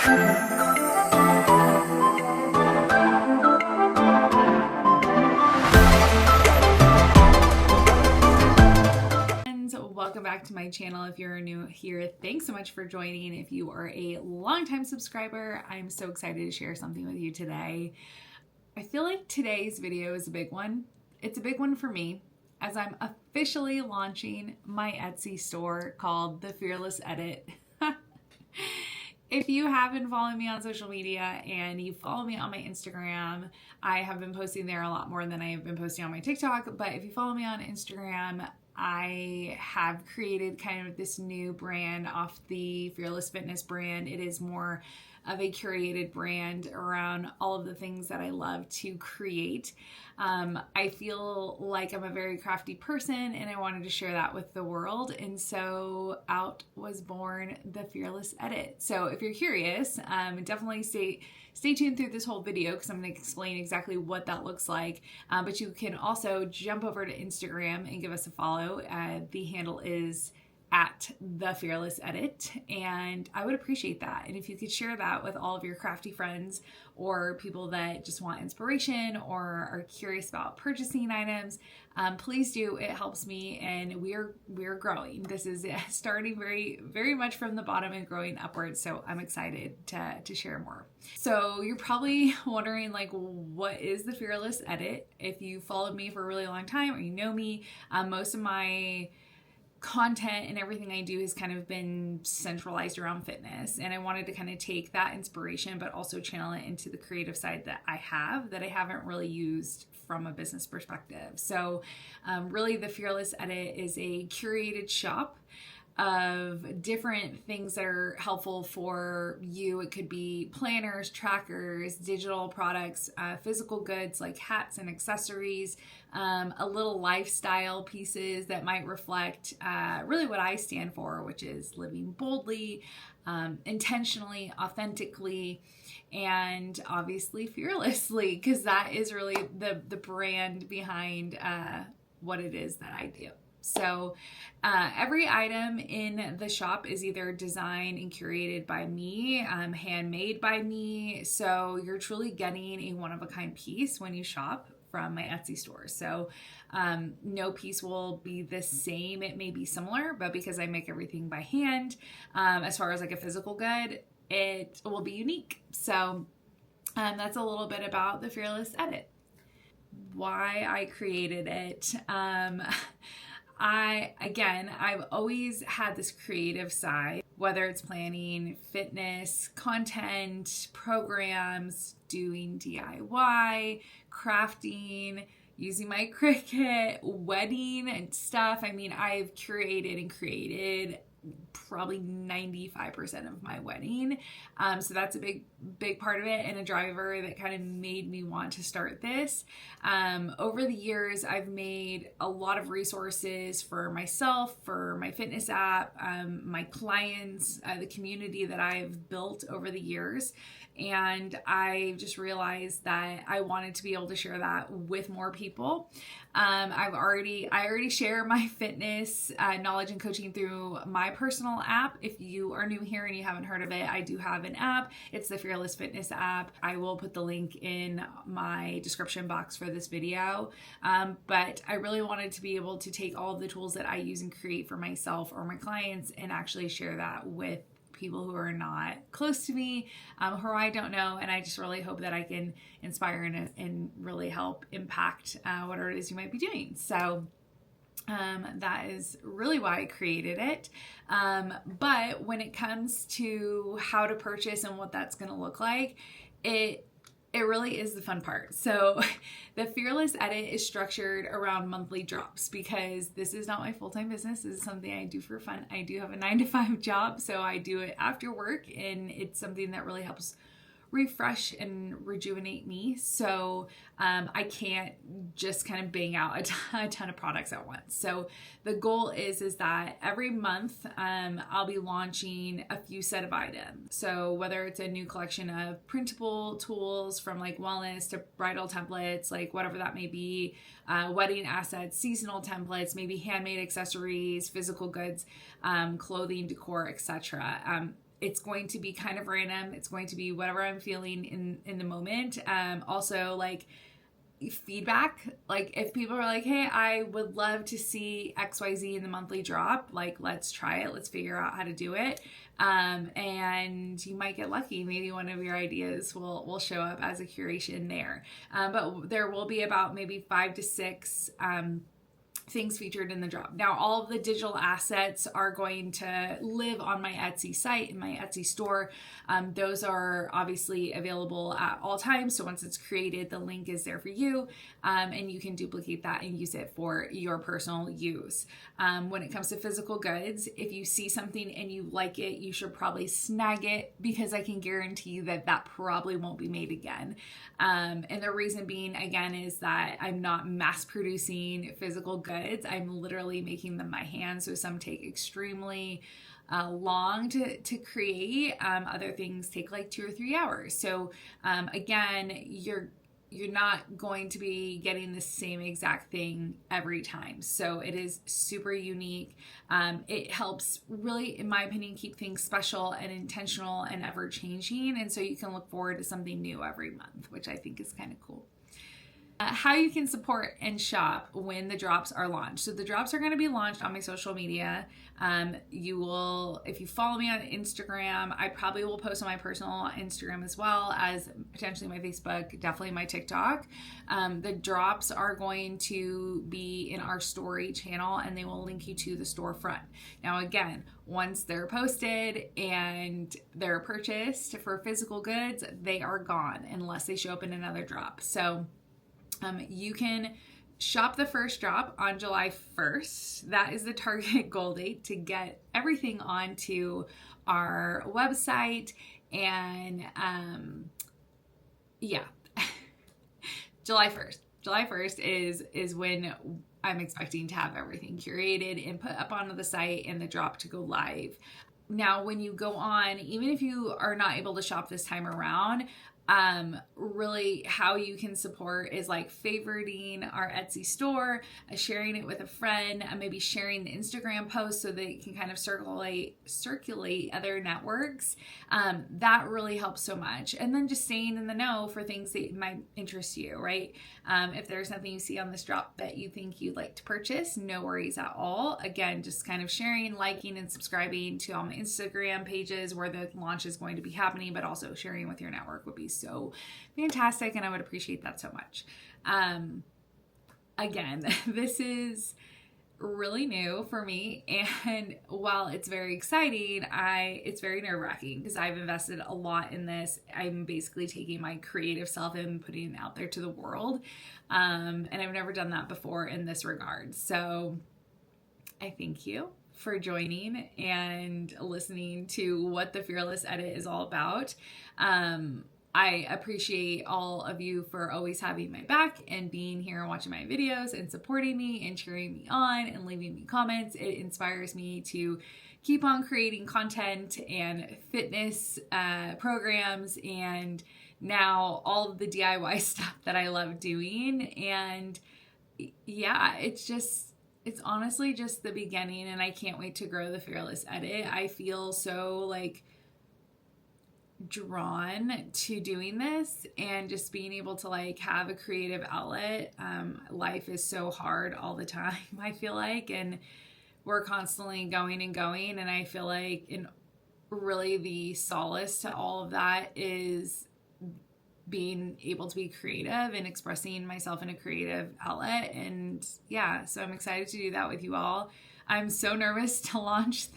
Welcome back to my channel. If you're new here, thanks so much for joining. If you are a longtime subscriber, I'm so excited to share something with you today. I feel like today's video is a big one. It's a big one for me as I'm officially launching my Etsy store called The Fearless Edit. If you have been following me on social media and you follow me on my Instagram, I have been posting there a lot more than I have been posting on my TikTok. But if you follow me on Instagram, I have created kind of this new brand off the Fearless Fitness brand. It is more of a curated brand around all of the things that I love to create. I feel like I'm a very crafty person and I wanted to share that with the world. And so out was born the Fearless Edit. So if you're curious, definitely stay tuned through this whole video because I'm going to explain exactly what that looks like. But you can also jump over to Instagram and give us a follow. The handle is at The Fearless Edit, and I would appreciate that. And if you could share that with all of your crafty friends or people that just want inspiration or are curious about purchasing items, please do. It helps me, and we're growing. This is starting very much from the bottom and growing upwards. So I'm excited to share more. So you're probably wondering, like, what is the Fearless Edit? If you followed me for a really long time or you know me, most of my content and everything I do has kind of been centralized around fitness, and I wanted to kind of take that inspiration but also channel it into the creative side that I haven't really used from a business perspective. So really the Fearless Edit is a curated shop of different things that are helpful for you. It could be planners, trackers, digital products, physical goods like hats and accessories, a little lifestyle pieces that might reflect really what I stand for, which is living boldly, intentionally, authentically, and obviously fearlessly, because that is really the brand behind what it is that I do. So every item in the shop is either designed and curated by me, handmade by me. So you're truly getting a one-of-a-kind piece when you shop from my Etsy store. So no piece will be the same. It may be similar, but because I make everything by hand, as far as like a physical good, it will be unique. So that's a little bit about the Fearless Edit. Why I created it. I've always had this creative side, whether it's planning, fitness, content, programs, doing DIY, crafting, using my Cricut, wedding and stuff. I mean, I've curated and created probably 95% of my wedding. So that's a big part of it, and a driver that kind of made me want to start this. Over the years, I've made a lot of resources for myself, for my fitness app, my clients, the community that I've built over the years. And I just realized that I wanted to be able to share that with more people. I already share my fitness knowledge and coaching through my personal app. If you are new here and you haven't heard of it, I do have an app. It's the Fearless Fitness app. I will put the link in my description box for this video. But I really wanted to be able to take all of the tools that I use and create for myself or my clients and actually share that with people who are not close to me, who I don't know, and I just really hope that I can inspire and really help impact whatever it is you might be doing. So that is really why I created it. But when it comes to how to purchase and what that's going to look like, it really is the fun part. So the Fearless Edit is structured around monthly drops because this is not my full-time business. This is something I do for fun. I do have a 9-to-5 job, so I do it after work, and it's something that really helps refresh and rejuvenate me. So I can't just kind of bang out a ton of products at once. So the goal is that every month I'll be launching a few set of items. So whether it's a new collection of printable tools from like wellness to bridal templates, like whatever that may be, wedding assets, seasonal templates, maybe handmade accessories, physical goods, clothing, decor, etc. it's going to be kind of random. It's going to be whatever I'm feeling in the moment. Also, like, feedback, like if people are like, hey, I would love to see XYZ in the monthly drop, like let's try it, let's figure out how to do it, and you might get lucky. Maybe one of your ideas will show up as a curation there, but there will be about maybe 5 to 6 things featured in the drop. Now, all of the digital assets are going to live on my Etsy site, in my Etsy store. Those are obviously available at all times. So once it's created, the link is there for you, and you can duplicate that and use it for your personal use. When it comes to physical goods, if you see something and you like it, you should probably snag it, because I can guarantee you that that probably won't be made again. And the reason being, again, is that I'm not mass producing physical goods. I'm literally making them by hand. So some take extremely long to create. Other things take like 2 or 3 hours. So again, you're not going to be getting the same exact thing every time. So it is super unique. It helps really, in my opinion, keep things special and intentional and ever changing. And so you can look forward to something new every month, which I think is kind of cool. How you can support and shop when the drops are launched. So the drops are going to be launched on my social media. You will, if you follow me on Instagram, I probably will post on my personal Instagram as well as potentially my Facebook, definitely my TikTok. The drops are going to be in our story channel, and they will link you to the storefront. Now, again, once they're posted and they're purchased for physical goods, they are gone unless they show up in another drop. So you can shop the first drop on July 1st. That is the target goal date to get everything onto our website. And yeah, July 1st. July 1st is when I'm expecting to have everything curated and put up onto the site and the drop to go live. Now, when you go on, even if you are not able to shop this time around, really how you can support is like favoriting our Etsy store, sharing it with a friend, maybe sharing the Instagram post so that it can kind of circulate other networks. That really helps so much. And then just staying in the know for things that might interest you, right? If there's something you see on this drop that you think you'd like to purchase, no worries at all. Again, just kind of sharing, liking, and subscribing to all my Instagram pages where the launch is going to be happening, but also sharing with your network would be so fantastic, and I would appreciate that so much. Again, this is really new for me, and while it's very exciting, it's very nerve-wracking because I've invested a lot in this. I'm basically taking my creative self and putting it out there to the world, and I've never done that before in this regard. So I thank you for joining and listening to what the Fearless Edit is all about. I appreciate all of you for always having my back and being here and watching my videos and supporting me and cheering me on and leaving me comments. It inspires me to keep on creating content and fitness programs, and now all of the DIY stuff that I love doing. And yeah, it's honestly just the beginning, and I can't wait to grow the Fearless Edit. I feel so like drawn to doing this and just being able to like have a creative outlet. Life is so hard all the time, I feel like, and we're constantly going and going, and I feel like really the solace to all of that is being able to be creative and expressing myself in a creative outlet. And yeah, so I'm excited to do that with you all. I'm so nervous to launch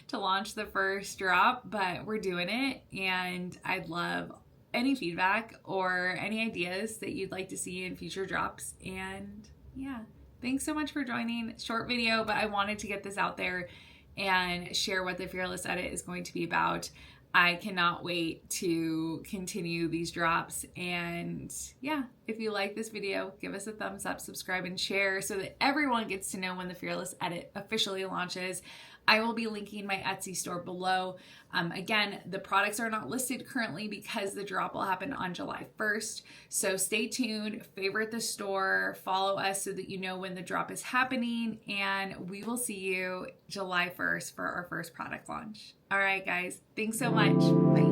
the first drop, but we're doing it, and I'd love any feedback or any ideas that you'd like to see in future drops. And yeah, thanks so much for joining. Short video, but I wanted to get this out there and share what the Fearless Edit is going to be about. I cannot wait to continue these drops. And yeah, if you like this video, give us a thumbs up, subscribe, and share so that everyone gets to know when the Fearless Edit officially launches. I will be linking my Etsy store below. Again, the products are not listed currently because the drop will happen on July 1st. So stay tuned, favorite the store, follow us so that you know when the drop is happening, and we will see you July 1st for our first product launch. All right, guys, thanks so much. Bye.